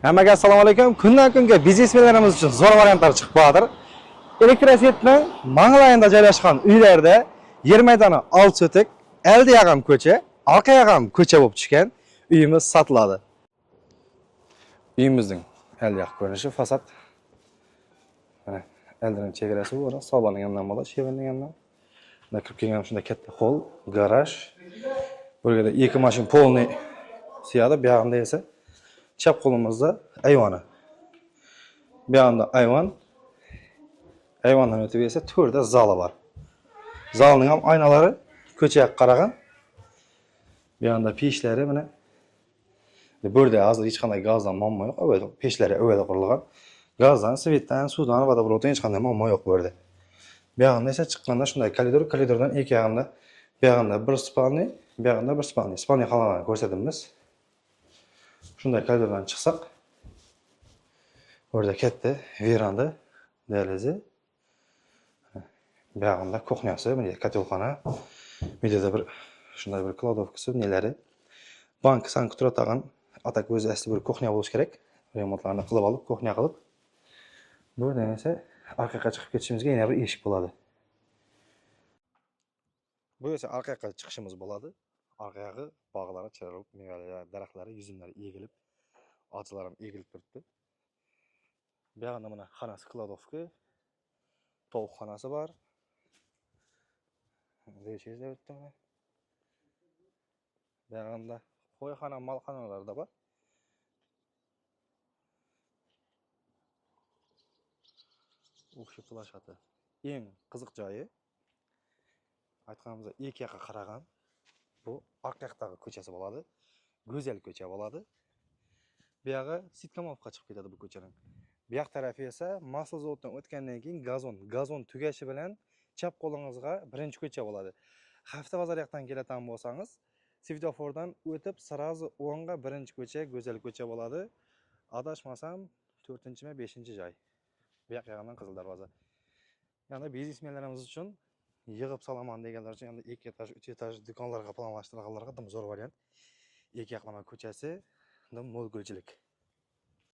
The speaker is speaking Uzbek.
Hammaga assalomu alaykum. Kundan kunga biznesmenlarimiz uchun zo'r variantlar chiqib baradir. Elektrosvetning manglayida joylashgan uylarda yer maydoni alt sotik, elde yag'am ko'cha, orqa yag'am ko'cha bo'lib tushgan uyimiz sotiladi. Uyimizning elde yaq ko'rinishi fasad. Mana eldining chegarasi bu, hisoblangandan bola chevalangandan. Bunda kirib kelgan shunda katta hol, garaj. Burgada ikki mashin polniy siyadi, bu yoqda esa chap qo'limizda ayvoni. Bu yoqda ayvon. Ayvondan o'tib esa to'rda zali bor. Zalning ham oynalari ko'chaga qaragan. Bu yoqda peshlari mana. Bu yerda hozir hech qanday gazdan muammo yo'q. Avval peshlari avvalda qurilgan. Gazdan, svetdan, suvdan, vodoprovoddan hech qanday muammo yo'q bu yerda. Bu yoqda esa chiqqanda shunday koridordan ikki yoqda bu yoqda bir spalni, bu yoqda bir spalni. Spalni xonalarni ko'rsatamiz. Shunday koridordan chiqsak, orada katta veranda, dehlizi. Bu yoqda kuxnyasi, bunday kotelxona. Bu yerda bir shunday bir kladovkasi, nelari. Bank sanki turadigan atak o'zi asli bir kuxnya bo'lish kerak. Remontlarni qilib olib, kuxnya qilib. Bu yerdan esa orqaga chiqib ketishimizga yana bir eshik bo'ladi. Bu esa orqaga chiqishimiz bo'ladi. Orqaga bog'lari chirilib, mevalar, daraxtlari, yuzimlari egilib, ağaclar ham egilib turibdi. Bu yoqda mana xonasi kladovka, tovuq xonasi bor. Deyishingizda o'tdi mana. Bu yoqda qo'yxona, molxonalar da bor. O'xshi plashati. Eng qiziq joyi aytganimizda ikki yoqqa qaragan. Bu orqa yoqdagi ko'chasi bo'ladi. Go'zal ko'cha bo'ladi. Bu yog'i Sitkamovga chiqib ketadi bu ko'chaning. Bu yoq tarafi esa Mas'ul zavoddan o'tgandan keyin gazon tugashi bilan chap qo'lingizga birinchi ko'cha bo'ladi. Hafta bozor yoqdan keladigan bo'lsangiz, svetofordan o'tib sarazi o'ngga birinchi ko'cha, go'zal ko'cha bo'ladi. Adashmasam 4-mi 5-joy. Bu yoqdan Qizil darvoza. Yani biznesmenlarimiz uchun yig'ib solaman deganlar uchun endi 2 etaj, 3 etaj do'konlarga planlashtirganlarga zo'r variant. Ikki yoqlama ko'chasi, mo'l gulchilik.